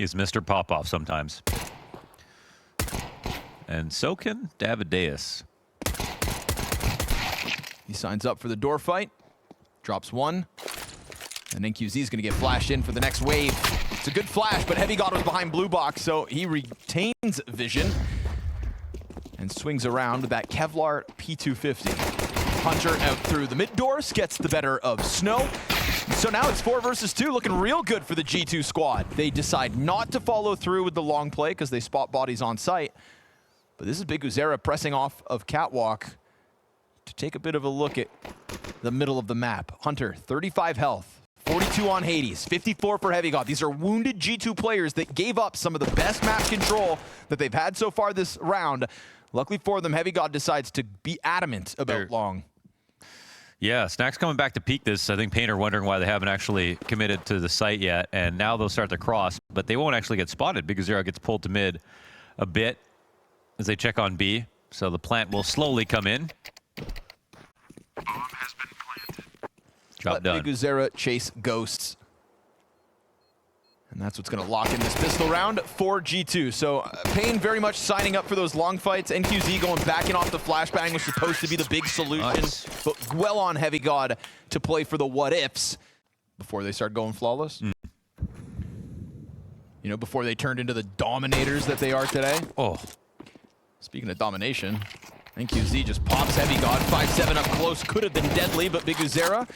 He's Mr. Pop-Off sometimes. And so can Davideus. He signs up for the door fight. Drops one. And NQZ is going to get flashed in for the next wave. It's a good flash, but Heavy God was behind blue box, so he retains vision. And swings around with that Kevlar P250. Hunter out through the mid doors, gets the better of Snow. So now it's 4 versus 2, looking real good for the G2 squad. They decide not to follow through with the long play because they spot bodies on site. But this is Big Uzera pressing off of Catwalk to take a bit of a look at the middle of the map. Hunter, 35 health, 42 on Hades, 54 for Heavy God. These are wounded G2 players that gave up some of the best map control that they've had so far this round. Luckily for them, Heavy God decides to be adamant about long. Yeah, Snack's coming back to peek this. I think paiN are wondering why they haven't actually committed to the site yet, and now they'll start to cross, but they won't actually get spotted because Zero gets pulled to mid a bit as they check on B. So the plant will slowly come in. Bomb has been planted. Job done. Big Uzera chase ghosts. And that's what's going to lock in this pistol round for G2. So paiN very much signing up for those long fights. NQZ going back in off the flashbang was supposed to be the big solution. Nice. But well on Heavy God to play for the what-ifs before they start going flawless. You know, before they turned into the dominators that they are today. Oh. Speaking of domination, NQZ just pops Heavy God. 5-7 up close. Could have been deadly, but Big Uzera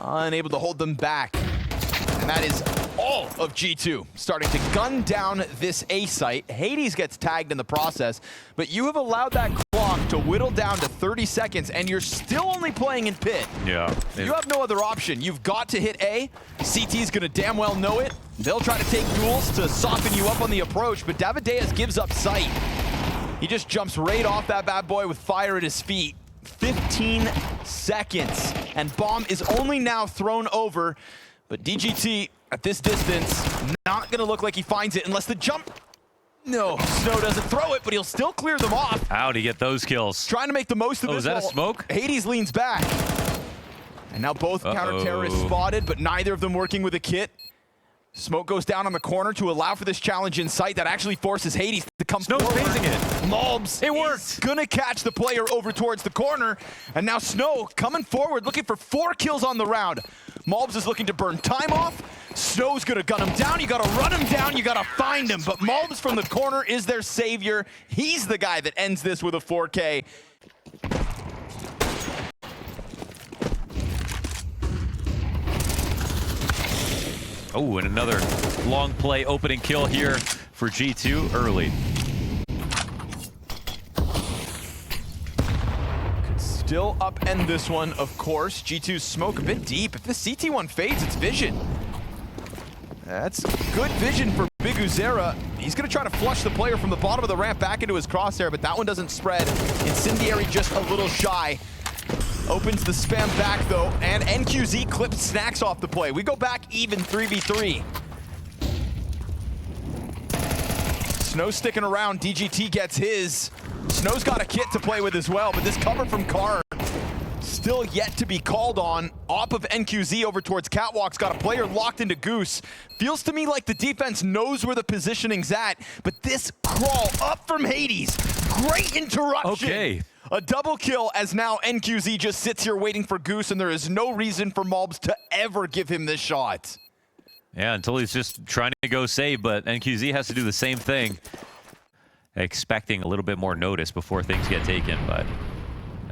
unable to hold them back. And that is all of G2 starting to gun down this A site. Hades gets tagged in the process, but you have allowed that clock to whittle down to 30 seconds, and you're still only playing in pit. Yeah. You have no other option. You've got to hit A. CT's going to damn well know it. They'll try to take duels to soften you up on the approach, but Davideus gives up sight. He just jumps right off that bad boy with fire at his feet. 15 seconds, and bomb is only now thrown over. But DGT, at this distance, not going to look like he finds it unless the jump... No, Snow doesn't throw it, but he'll still clear them off. How'd he get those kills? Trying to make the most of this. Is that a smoke? Hades leans back. And now both counter-terrorists spotted, but neither of them working with a kit. Smoke goes down on the corner to allow for this challenge in sight that actually forces Hades to come Snow's forward. phasing it. Mulbs It worked. gonna catch the player over towards the corner. And now Snow coming forward, looking for 4 kills on the round. Mulbs is looking to burn time off. Snow's gonna gun him down. You gotta run him down. You gotta find him. But Mulbs from the corner is their savior. He's the guy that ends this with a 4K. Oh, and another long play opening kill here for G2 early. Could still upend this one, of course. G2's smoke a bit deep. If the CT one fades, it's vision. That's good vision for Big Uzera. He's going to try to flush the player from the bottom of the ramp back into his crosshair, but that one doesn't spread. Incendiary just a little shy. Opens the spam back, though, and NQZ clips Snacks off the play. We go back even 3v3. Snow sticking around. DGT gets his. Snow's got a kit to play with as well, but this cover from Carr still yet to be called on. Op of NQZ over towards Catwalk's got a player locked into Goose. Feels to me like the defense knows where the positioning's at, but this crawl up from Hades. Great interruption. Okay. A double kill as now NQZ just sits here waiting for Goose, and there is no reason for Mulbs to ever give him this shot. Yeah, until he's just trying to go save, but NQZ has to do the same thing. Expecting a little bit more notice before things get taken, but...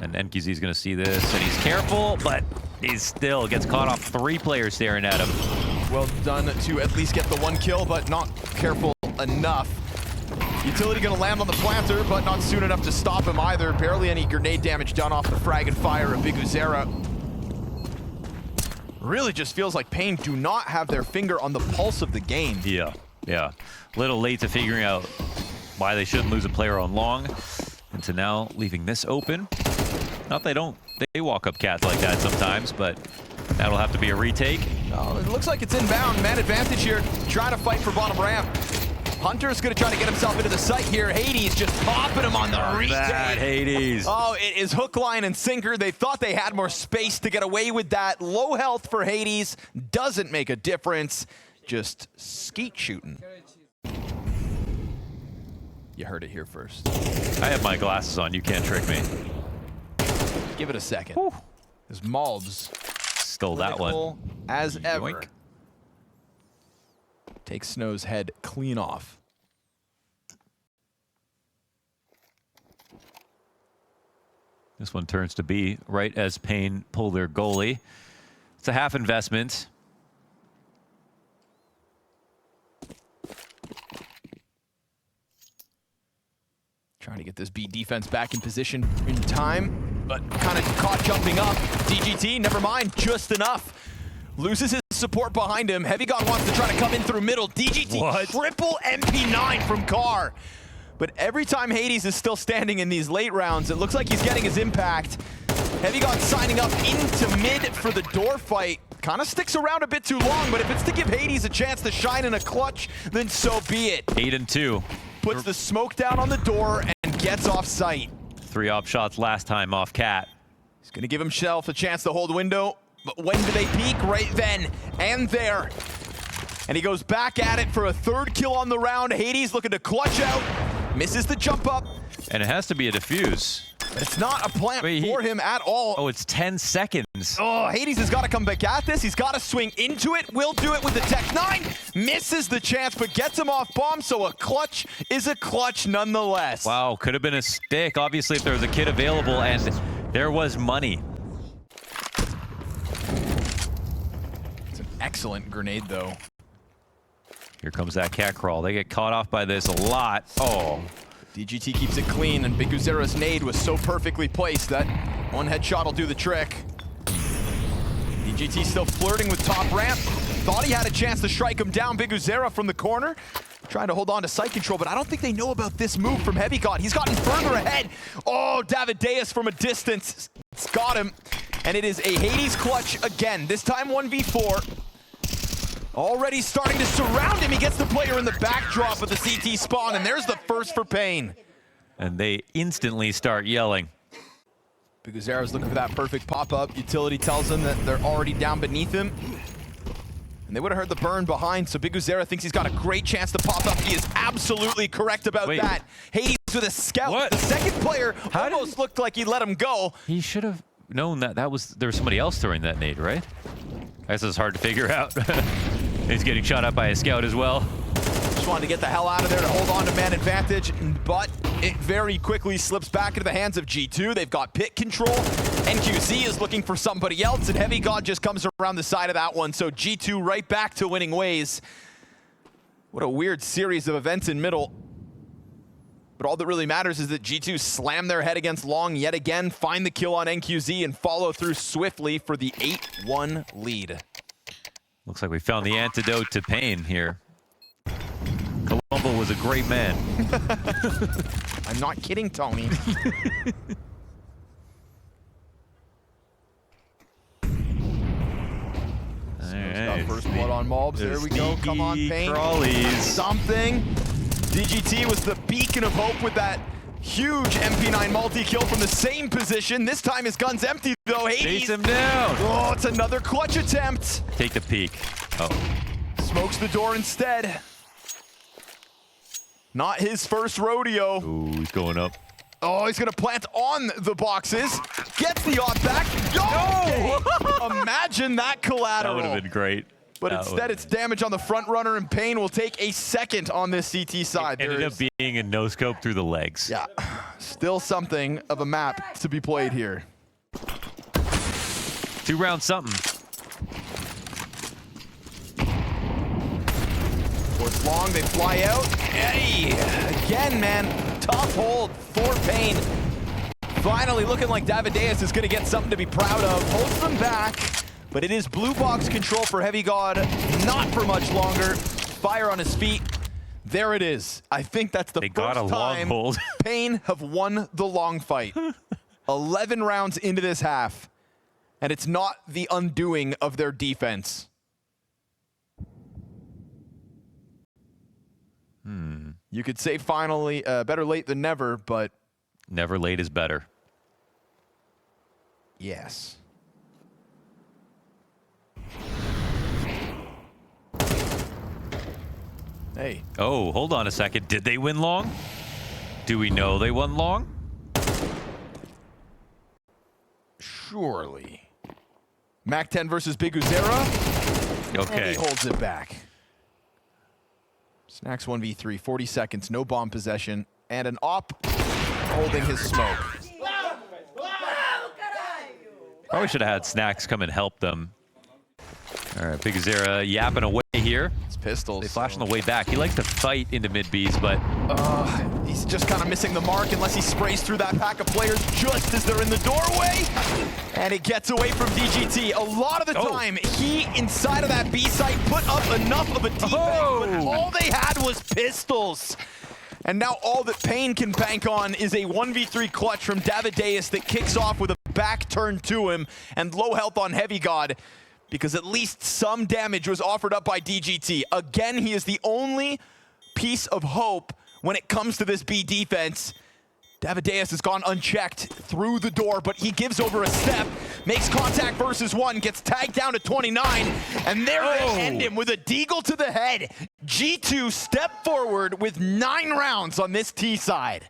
And NQZ's going to see this, and he's careful, but he still gets caught off 3 players staring at him. Well done to at least get the 1 kill, but not careful enough. Utility going to land on the planter, but not soon enough to stop him either. Barely any grenade damage done off the frag and fire of Big Uzera. Really just feels like paiN do not have their finger on the pulse of the game. Yeah. A little late to figuring out why they shouldn't lose a player on long. And to now leaving this open. Not they don't, they walk up cats like that sometimes, but that'll have to be a retake. Oh, it looks like it's inbound. Man advantage here, trying to fight for bottom ramp. Hunter's going to try to get himself into the site here. Hades just popping him on the retake. Bad Hades. Oh, it is hook, line, and sinker. They thought they had more space to get away with that. Low health for Hades. Doesn't make a difference. Just skeet shooting. You heard it here first. I have my glasses on. You can't trick me. Give it a second. Whew. As Malbs Stole that one. clinical as ever. Yoink. Takes Snow's head clean off. This one turns to be right as paiN pull their goalie. It's a half investment. Trying to get this B defense back in position in time, but kind of caught jumping up. DGT, never mind, just enough. Loses his support behind him. Heavy God wants to try to come in through middle. DGT, What? triple MP9 from Carr. But every time Hades is still standing in these late rounds, it looks like he's getting his impact. Heavy God signing up into mid for the door fight. Kind of sticks around a bit too long, but if it's to give Hades a chance to shine in a clutch, then so be it. 8 and 2. Puts the smoke down on the door and gets off sight. 3 op shots last time off Cat. He's gonna give himself a chance to hold window, but when do they peak? Right then and there. And he goes back at it for a 3rd kill on the round. Hades looking to clutch out, misses the jump up. And it has to be a defuse. It's not a plant for him at all. Oh, it's 10 seconds. Oh, Hades has got to come back at this. He's got to swing into it. Will do it with the Tech 9. Misses the chance, but gets him off bomb, so a clutch is a clutch nonetheless. Wow, could have been a stick. Obviously, if there was a kid available, and there was money. It's an excellent grenade, though. Here comes that cat crawl. They get caught off by this a lot. Oh. DGT keeps it clean, and Big Uzera's nade was so perfectly placed that one headshot will do the trick. DGT still flirting with top ramp. Thought he had a chance to strike him down. Big Uzera from the corner, trying to hold on to site control, but I don't think they know about this move from Heavy God. He's gotten further ahead. Oh, Davideus from a distance. It's got him, and it is a Hades clutch again, this time 1v4. Already starting to surround him. He gets the player in the backdrop of the CT spawn, and there's the first for paiN. And they instantly start yelling. Big Uzera's looking for that perfect pop-up. Utility tells him that they're already down beneath him. And they would have heard the burn behind, so Big Uzera thinks he's got a great chance to pop up. He is absolutely correct about that. Hades with a scout. What? The second player almost looked like he let him go. He should have known that there was somebody else throwing that nade, right? I guess it's hard to figure out. He's getting shot at by a scout as well. Just wanted to get the hell out of there to hold on to man advantage, but it very quickly slips back into the hands of G2. They've got pit control. NQZ is looking for somebody else, and Heavy God just comes around the side of that one. So G2 right back to winning ways. What a weird series of events in middle. But all that really matters is that G2 slam their head against Long yet again, find the kill on NQZ, and follow through swiftly for the 8-1 lead. Looks like we found the antidote to paiN here. Colombo was a great man. I'm not kidding, Tony. Got first blood on Malbs. There we go. Come on, paiN. Crawlies. Something. DGT was the beacon of hope with that huge MP9 multi-kill from the same position. This time his gun's empty, though. Hades. Chase him down. Oh, it's another clutch attempt. Take the peek. Oh. Smokes the door instead. Not his first rodeo. Ooh, he's going up. Oh, he's going to plant on the boxes. Gets the off back. No! Imagine that collateral. That would have been great. But instead, it's damage on the front runner, and paiN will take a second on this CT side. It ended up being a no-scope through the legs. Yeah, still something of a map to be played here. 2 rounds something. Towards Long, they fly out. Hey, again, man, tough hold for paiN. Finally looking like Davideus is going to get something to be proud of. Holds them back. But it is blue box control for Heavy God, not for much longer. Fire on his feet. There it is. I think that's the first time paiN have won the long fight. 11 rounds into this half, and it's not the undoing of their defense. You could say finally, better late than never, but... Never late is better. Yes. Hey. Oh, hold on a second. Did they win long? Do we know they won long? Surely. Mac 10 versus Big Uzera. And Okay. he holds it back. Snacks 1v3, 40 seconds, no bomb possession, and an op holding his smoke. Probably should have had Snacks come and help them. All right, Big Azera yapping away here. It's pistols. They flash on the way back. He likes to fight into mid-Bs, but He's just kind of missing the mark unless he sprays through that pack of players just as they're in the doorway. And it gets away from DGT. A lot of the time, he, inside of that B site, put up enough of a defense, but all they had was pistols. And now all that paiN can bank on is a 1v3 clutch from Davideus that kicks off with a back turn to him and low health on Heavy God, because at least some damage was offered up by DGT. Again, he is the only piece of hope when it comes to this B defense. Davideus has gone unchecked through the door, but he gives over a step, makes contact versus one, gets tagged down to 29, and there they end him with a deagle to the head. G2 step forward with 9 rounds on this T side.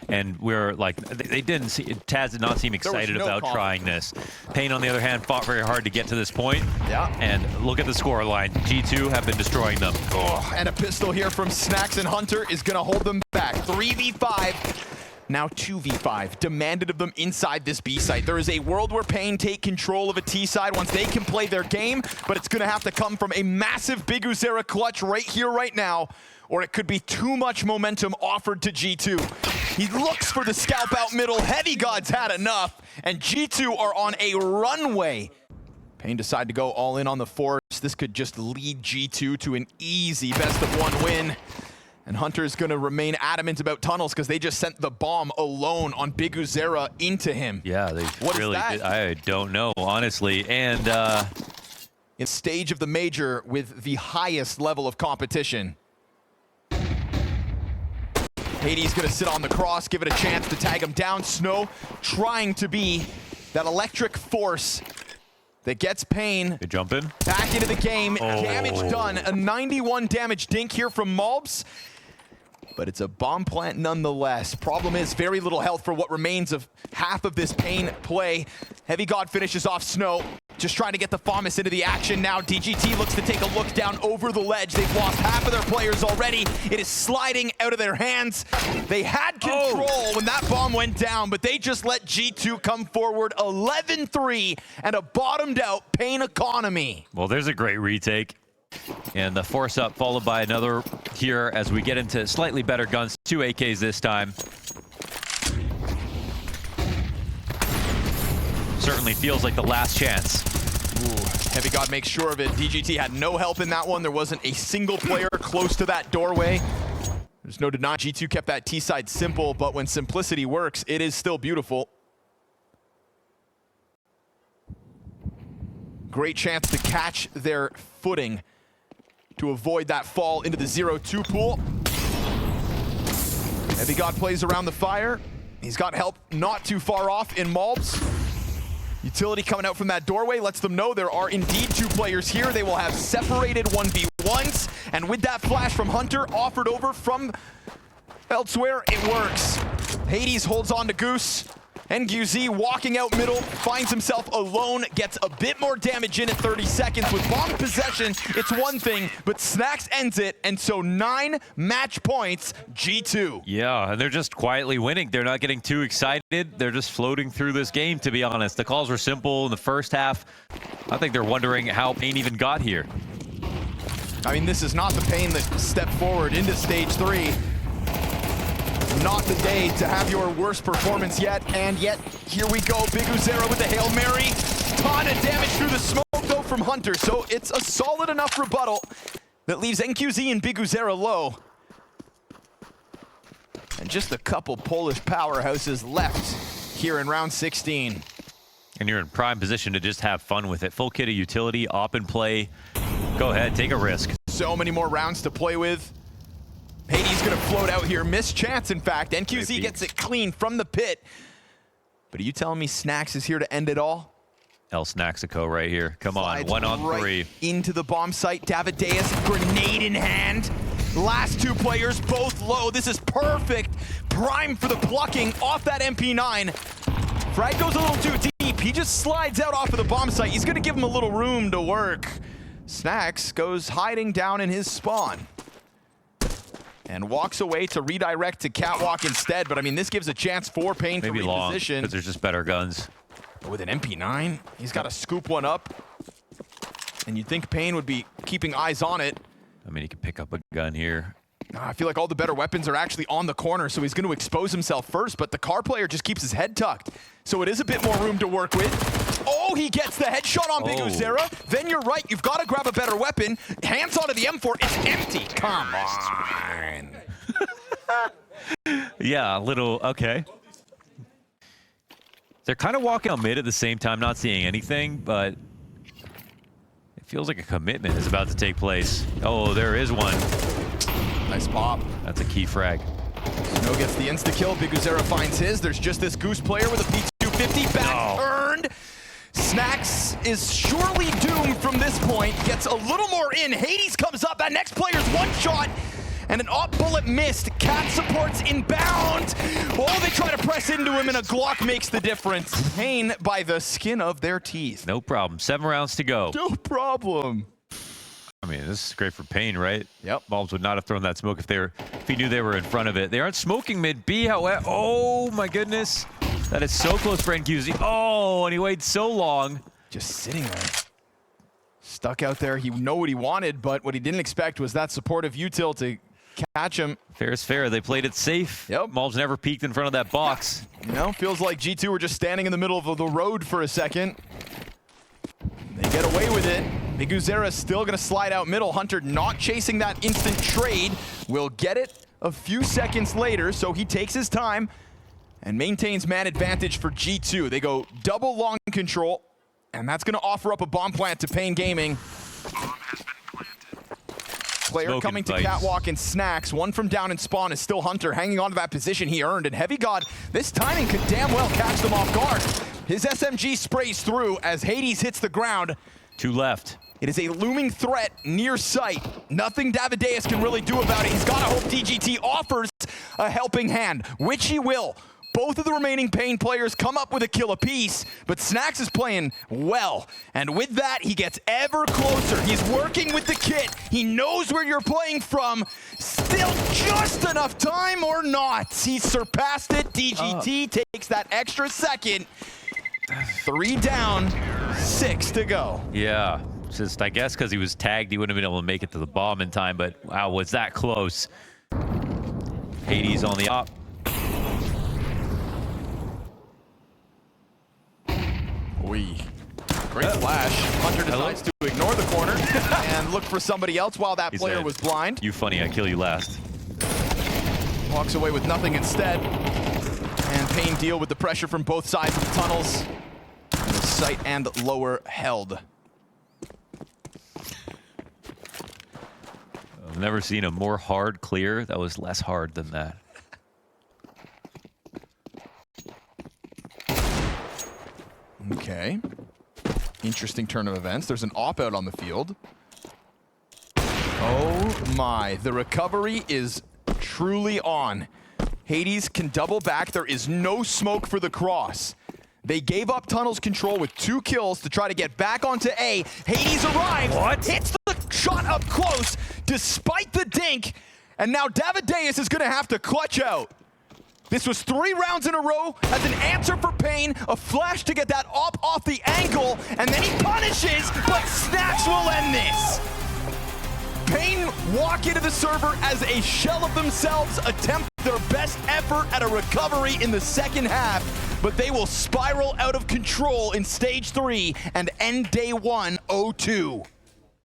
and we're like, they didn't see, Taz did not seem excited about trying this. paiN, on the other hand, fought very hard to get to this point. Yeah. And look at the score line. G2 have been destroying them. Oh, and a pistol here from Snacks and Hunter is going to hold them back. 3v5. Now 2v5, demanded of them inside this B site. There is a world where paiN take control of a T side once they can play their game, but it's gonna have to come from a massive Big Uzera clutch right here, right now, or it could be too much momentum offered to G2. He looks for the scalp out middle. Heavy God's had enough, and G2 are on a runway. paiN decide to go all in on the force. This could just lead G2 to an easy best-of-1 win. And Hunter's gonna remain adamant about tunnels because they just sent the bomb alone on Big Uzera into him. Yeah, they What really is that? did. I don't know, honestly. And In stage of the major with the highest level of competition. Hades gonna sit on the cross, give it a chance to tag him down. Snow trying to be that electric force that gets paiN they jump in. back into the game. Damage done. A 91 damage dink here from Malbs. But it's a bomb plant nonetheless. Problem is very little health for what remains of half of this paiN play. Heavy God finishes off Snow. Just trying to get the FAMAS into the action now. DGT looks to take a look down over the ledge. They've lost half of their players already. It is sliding out of their hands. They had control when that bomb went down, but they just let G2 come forward. 11-3 and a bottomed out paiN economy. Well, there's a great retake. And the force up followed by another here as we get into slightly better guns. 2 AKs this time. Certainly feels like the last chance. Ooh, Heavy God makes sure of it. DGT had no help in that one. There wasn't a single player close to that doorway. There's no denying G2 kept that T side simple, but when simplicity works, it is still beautiful. Great chance to catch their footing to avoid that fall into the 0-2 pool. Heavy God plays around the fire. He's got help not too far off in Malbs. Utility coming out from that doorway lets them know there are indeed 2 players here. They will have separated 1v1s. And with that flash from Hunter offered over from elsewhere, it works. Hades holds on to Goose. NQZ walking out middle, finds himself alone, gets a bit more damage in at 30 seconds. With bomb possession, it's one thing, but Snacks ends it, and so 9 match points, G2. Yeah, and they're just quietly winning. They're not getting too excited. They're just floating through this game, to be honest. The calls were simple in the first half. I think they're wondering how paiN even got here. I mean, this is not the paiN that stepped forward into stage 3. Not the day to have your worst performance yet, and yet here we go. Big Uzera with the Hail Mary. Ton of damage through the smoke though from Hunter, so it's a solid enough rebuttal that leaves NQZ and Big Uzera low. And just a couple Polish powerhouses left here in round 16. And you're in prime position to just have fun with it. Full kit of utility, op and play. Go ahead, take a risk. So many more rounds to play with. Hades gonna float out here. Missed chance, in fact. NQZ gets it clean from the pit. But are you telling me Snacks is here to end it all? El Snaxico right here. Come on, Slides 1 on 3. Into the bomb site. Davideus, grenade in hand. Last 2 players, both low. This is perfect. Prime for the plucking off that MP9. Frag goes a little too deep. He just slides out off of the bomb site. He's going to give him a little room to work. Snacks goes hiding down in his spawn and walks away to redirect to Catwalk instead. But I mean, this gives a chance for paiN to Maybe long, reposition. because there's just better guns. With an MP9, he's got to scoop one up. And you'd think paiN would be keeping eyes on it. I mean, he could pick up a gun here. I feel like all the better weapons are actually on the corner, so he's going to expose himself first, but the car player just keeps his head tucked. So it is a bit more room to work with. Oh, he gets the headshot on Big Uzera. Then you're right, you've got to grab a better weapon. Hands onto the M4, it's empty. Come on. Yeah, a little, okay. They're kind of walking on mid at the same time, not seeing anything, but it feels like a commitment is about to take place. Oh, there is one. Nice pop. That's a key frag. Snow gets the insta-kill. Big Uzera finds his. There's just this Goose player with a P250 back earned. Snacks is surely doomed from this point. Gets a little more in. Hades comes up. That next player's one shot. And an op bullet missed. Cat supports inbound. Oh, they try to press into him, and a Glock makes the difference. paiN by the skin of their teeth. No problem. 7 rounds to go. No problem. I mean, this is great for paiN, right? Yep. Bulbs would not have thrown that smoke if he knew they were in front of it. They aren't smoking mid B, however. Oh my goodness. That is so close for NQZ. Oh, and he waited so long. Just sitting there. Stuck out there. He knew what he wanted, but what he didn't expect was that supportive util to catch him. Fair is fair. They played it safe. Yep. Bulbs never peeked in front of that box. You know, feels like G2 were just standing in the middle of the road for a second. They get away with it. Big Uzera is still going to slide out middle. Hunter not chasing that instant trade. Will get it a few seconds later, so he takes his time and maintains man advantage for G2. They go double long control, and that's going to offer up a bomb plant to paiN Gaming. Bomb has been planted. Player Smoking coming to bites. Catwalk and Snacks. One from down in spawn is still Hunter, hanging on to that position he earned. And Heavy God, this timing could damn well catch them off guard. His SMG sprays through as Hades hits the ground. 2 left. It is a looming threat near sight. Nothing Davideus can really do about it. He's got to hope DGT offers a helping hand, which he will. Both of the remaining paiN players come up with a kill apiece, but Snacks is playing well. And with that, he gets ever closer. He's working with the kit. He knows where you're playing from. Still just enough time or not. He's surpassed it. DGT takes that extra second. 3 down, 6 to go. Yeah. Just, I guess, because he was tagged, he wouldn't have been able to make it to the bomb in time, but wow, was that close. Hades on the op. Great flash. Hunter decides to ignore the corner and look for somebody else while that player was blind. You funny, I kill you last. Walks away with nothing instead. And paiN deal with the pressure from both sides of the tunnels. The sight and lower held. I've never seen a more hard clear that was less hard than that. Okay. Interesting turn of events. There's an op out on the field. Oh my, the recovery is truly on. Hades can double back. There is no smoke for the cross. They gave up tunnels control with 2 kills to try to get back onto A. Hades arrives, hits the shot up close despite the dink, and now Davideus is gonna have to clutch out. This was 3 rounds in a row as an answer for paiN, a flash to get that op off the angle, and then he punishes, but Snacks will end this. paiN walk into the server as a shell of themselves, attempt their best effort at a recovery in the second half, but they will spiral out of control in stage 3 and end day 1 0-2.